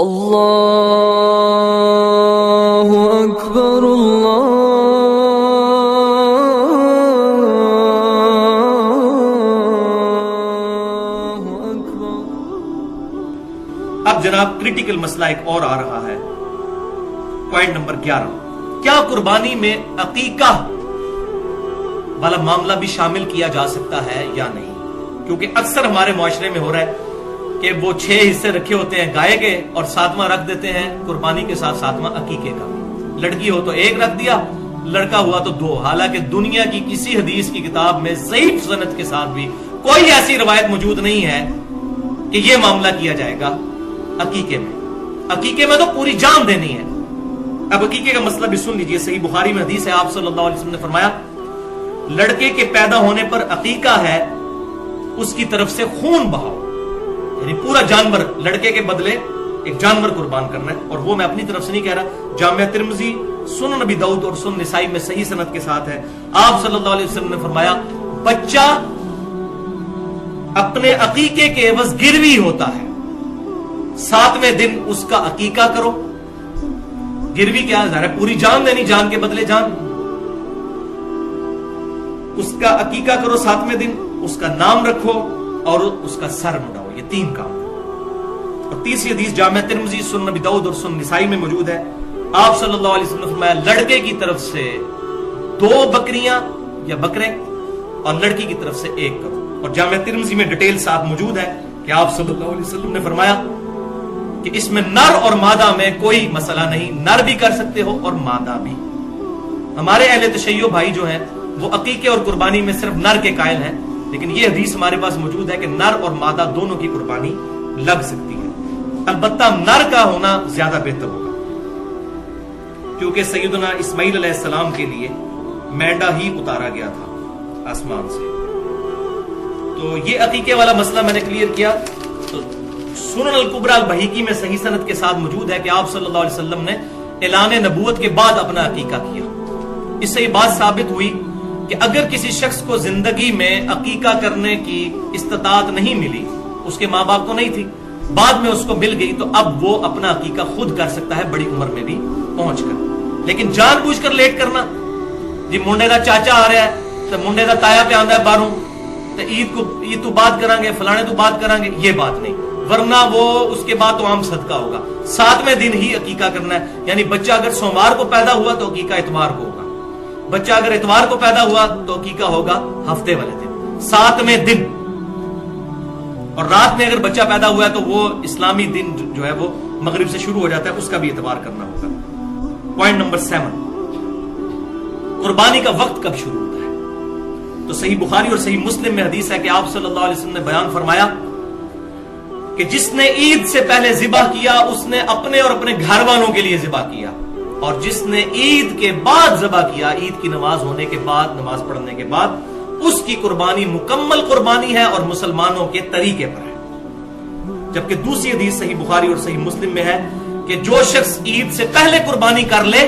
اللہ اکبر اللہ اکبر۔ اب جناب کریٹیکل مسئلہ ایک اور آ رہا ہے، پوائنٹ نمبر 11، کیا قربانی میں عقیقہ والا معاملہ بھی شامل کیا جا سکتا ہے یا نہیں؟ کیونکہ اکثر ہمارے معاشرے میں ہو رہا ہے کہ وہ 6 حصے رکھے ہوتے ہیں گائے کے اور 7واں رکھ دیتے ہیں قربانی کے ساتھ 7واں عقیقے کا، لڑکی ہو تو 1 رکھ دیا، لڑکا ہوا تو 2۔ حالانکہ دنیا کی کسی حدیث کی کتاب میں ضعیف سند کے ساتھ بھی کوئی ایسی روایت موجود نہیں ہے کہ یہ معاملہ کیا جائے گا عقیقے میں۔ عقیقے میں تو پوری جان دینی ہے۔ اب عقیقے کا مسئلہ بھی سن لیجئے، صحیح بخاری میں حدیث ہے، آپ صلی اللہ علیہ وسلم نے فرمایا لڑکے کے پیدا ہونے پر عقیقہ ہے اس کی طرف سے خون بہاؤ، یعنی پورا جانور، لڑکے کے بدلے ایک جانور قربان کرنا ہے، اور وہ میں اپنی طرف سے نہیں کہہ رہا، جامعہ ترمذی، سنن نبی داؤد اور سنن نسائی میں صحیح سند کے ساتھ ہے۔ آپ صلی اللہ علیہ وسلم نے فرمایا بچہ اپنے عقیقے کے عوض گروی ہوتا ہے، 7ویں دن اس کا عقیقہ کرو۔ گروی کیا ہے؟ پوری جان دینی، جان کے بدلے جان۔ اس کا عقیقہ کرو 7ویں دن، اس کا نام رکھو اور اس کا سر مڈاؤ، یہ 3 کام۔ اور تیسری حدیث جامعہ ترمذی، سنن نبی داؤد اور سنن نسائی میں موجود ہے، آپ صلی اللہ علیہ وسلم نے فرمایا لڑکے کی طرف سے 2 بکریاں یا بکرے اور لڑکی کی طرف سے 1 کرو۔ اور جامعہ ترمذی میں ڈیٹیل ساتھ موجود ہے کہ آپ صلی اللہ علیہ وسلم نے فرمایا کہ اس میں نر اور مادہ میں کوئی مسئلہ نہیں، نر بھی کر سکتے ہو اور مادہ بھی۔ ہمارے اہل تشیع بھائی جو ہیں وہ عقیقے اور قربانی میں صرف نر کے قائل ہیں، لیکن یہ حدیث ہمارے پاس موجود ہے کہ نر اور مادہ دونوں کی قربانی لگ سکتی ہے، البتہ نر کا ہونا زیادہ بہتر ہوگا، کیونکہ سیدنا اسماعیل علیہ السلام کے لیے مینڈا ہی اتارا گیا تھا آسمان سے۔ تو یہ عقیقے والا مسئلہ میں نے کلیئر کیا۔ تو سنن الکبریٰ البہیقی میں صحیح سند کے ساتھ موجود ہے کہ آپ صلی اللہ علیہ وسلم نے اعلان نبوت کے بعد اپنا عقیقہ کیا۔ اس سے یہ بات ثابت ہوئی کہ اگر کسی شخص کو زندگی میں عقیقہ کرنے کی استطاعت نہیں ملی، اس کے ماں باپ کو نہیں تھی، بعد میں اس کو مل گئی، تو اب وہ اپنا عقیقہ خود کر سکتا ہے بڑی عمر میں بھی پہنچ کر۔ لیکن جان بوجھ کر لیٹ کرنا، جی منڈے دا چاچا آ رہا ہے تو منڈے دا تایا پہ آندا ہے باہروں، تو عید تو بات کریں گے، فلانے تو بات کریں گے، یہ بات نہیں، ورنہ وہ اس کے بعد تو عام صدقہ ہوگا۔ 7ویں دن ہی عقیقہ کرنا ہے، یعنی بچہ اگر سوموار کو پیدا ہوا تو عقیقہ اتوار کو ہوگا، بچہ اگر اتوار کو پیدا ہوا تو عقیقہ ہوگا ہفتے والے دن، 7ویں دن۔ اور رات میں اگر بچہ پیدا ہوا ہے تو وہ اسلامی دن جو ہے وہ مغرب سے شروع ہو جاتا ہے، اس کا بھی اعتبار کرنا ہوگا۔ پوائنٹ نمبر 7، قربانی کا وقت کب شروع ہوتا ہے؟ تو صحیح بخاری اور صحیح مسلم میں حدیث ہے کہ آپ صلی اللہ علیہ وسلم نے بیان فرمایا کہ جس نے عید سے پہلے ذبح کیا اس نے اپنے اور اپنے گھر والوں کے لیے ذبح کیا، اور جس نے عید کے بعد ذبح کیا، عید کی نماز ہونے کے بعد، نماز پڑھنے کے بعد، اس کی قربانی مکمل قربانی ہے اور مسلمانوں کے طریقے پر ہے۔ جبکہ دوسری حدیث صحیح بخاری اور صحیح مسلم میں ہے کہ جو شخص عید سے پہلے قربانی کر لے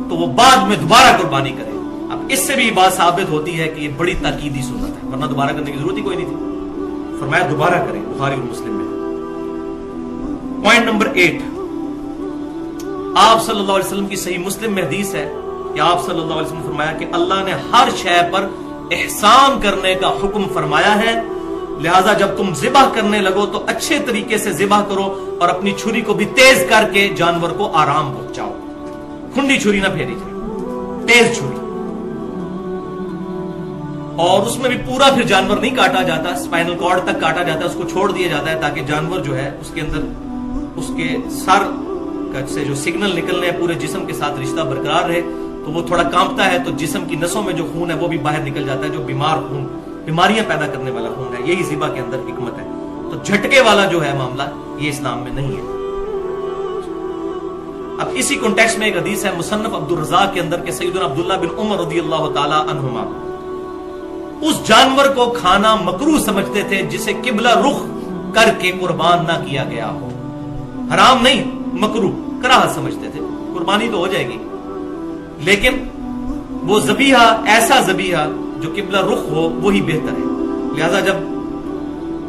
تو وہ بعد میں دوبارہ قربانی کرے۔ اب اس سے بھی بات ثابت ہوتی ہے کہ یہ بڑی تاکیدی سنت ہے، ورنہ دوبارہ کرنے کی ضرورت ہی کوئی نہیں تھی، فرمایا دوبارہ کریں، بخاری اور مسلم میں۔ پوائنٹ نمبر 8، آپ صلی اللہ علیہ وسلم کی صحیح مسلم میں حدیث ہے کہ آپ صلی اللہ علیہ وسلم نے فرمایا کہ اللہ نے ہر شے پر احسان کرنے کا حکم فرمایا ہے، لہذا جب تم ذبح کرنے لگو تو اچھے طریقے سے ذبح کرو اور اپنی چھری کو بھی تیز کر کے جانور کو آرام پہنچاؤ، کھنڈی چھری نہ پھیری جائے، تیز چھری۔ اور اس میں بھی پورا پھر جانور نہیں کاٹا جاتا، اسپائنل کارڈ تک کاٹا جاتا ہے، اس کو چھوڑ دیا جاتا ہے تاکہ جانور جو ہے اس کے اندر اس کے سر سے جو سگنل نکلنے ہیں پورے جسم کے ساتھ رشتہ برقرار رہے، تو وہ تھوڑا کانپتا ہے تو جسم کی نسوں میں جو خون ہے وہ بھی باہر نکل جاتا ہے، جو بیمار خون، بیماریاں پیدا کرنے والا خون ہے، یہی ذبح کے اندر حکمت ہے۔ تو جھٹکے والا جو ہے معاملہ یہ اسلام میں نہیں ہے۔ اب اسی کانٹیکسٹ میں ایک حدیث ہے مصنف عبد الرزاق کے اندر کہ سیدنا عبداللہ بن عمر رضی اللہ تعالی عنہما اس جانور کو کھانا مکروہ سمجھتے تھے جسے قبلہ رخ کر کے قربان نہ کیا گیا ہو، حرام نہیں، مکروہ، کراہت سمجھتے تھے، قربانی تو ہو جائے گی لیکن وہ ذبیحہ ایسا ذبیحہ جو قبلہ رخ ہو وہی بہتر ہے۔ لہذا جب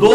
2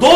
2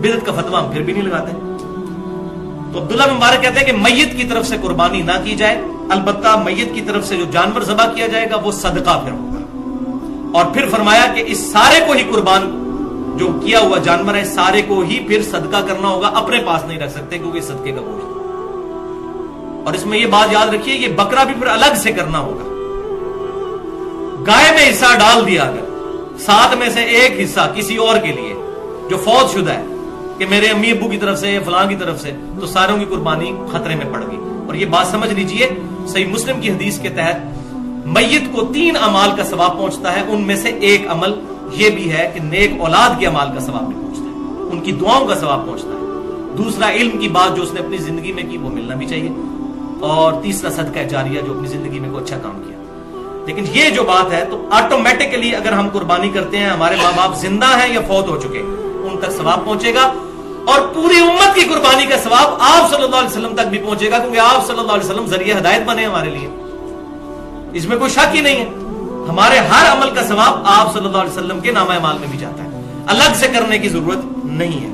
بدعت کا فتویٰ ہم پھر بھی نہیں لگاتے. تو عبداللہ بن مبارک کہتے ہیں کہ میت کی طرف سے قربانی نہ کی جائے, البتہ میت کی طرف سے جو جانور ذبح کیا جائے گا وہ صدقہ پھر ہوگا. اور پھر فرمایا کہ اس سارے کو ہی قربان جو کیا ہوا جانور ہے سارے کو ہی پھر صدقہ کرنا ہوگا, اپنے پاس نہیں رکھ سکتے کیونکہ صدقے کا گوشت. اور اس میں یہ بات یاد رکھیے, یہ بکرا بھی پھر الگ سے کرنا ہوگا. گائے میں حصہ ڈال دیا اگر 7 میں سے ایک حصہ کسی اور کے لیے جو فوت شدہ ہے کہ میرے امی ابو کی طرف سے یا فلاں کی طرف سے, تو ساروں کی قربانی خطرے میں پڑ گئی. اور یہ بات سمجھ لیجئے, صحیح مسلم کی حدیث کے تحت میت کو 3 اعمال کا ثواب پہنچتا ہے. ان میں سے ایک عمل یہ بھی ہے کہ نیک اولاد کے اعمال کا ثواب بھی پہنچتا ہے, ان کی دعاؤں کا ثواب پہنچتا ہے. دوسرا علم کی بات جو اس نے اپنی زندگی میں کی وہ ملنا بھی چاہیے. اور تیسرا صدقہ جاریہ جو اپنی زندگی میں کوئی اچھا کام کیا. لیکن یہ جو بات ہے تو آٹومیٹکلی اگر ہم قربانی کرتے ہیں, ہمارے ماں باپ زندہ ہیں یا فوت ہو چکے, ان تک ثواب پہنچے گا. اور پوری امت کی قربانی کا ثواب آپ صلی اللہ علیہ وسلم تک بھی پہنچے گا, کیونکہ آپ صلی اللہ علیہ وسلم ذریعہ ہدایت بنے ہمارے لیے. اس میں کوئی شک ہی نہیں ہے. ہمارے ہر عمل کا ثواب آپ صلی اللہ علیہ وسلم کے نامہ اعمال میں بھی جاتا ہے, الگ سے کرنے کی ضرورت نہیں ہے.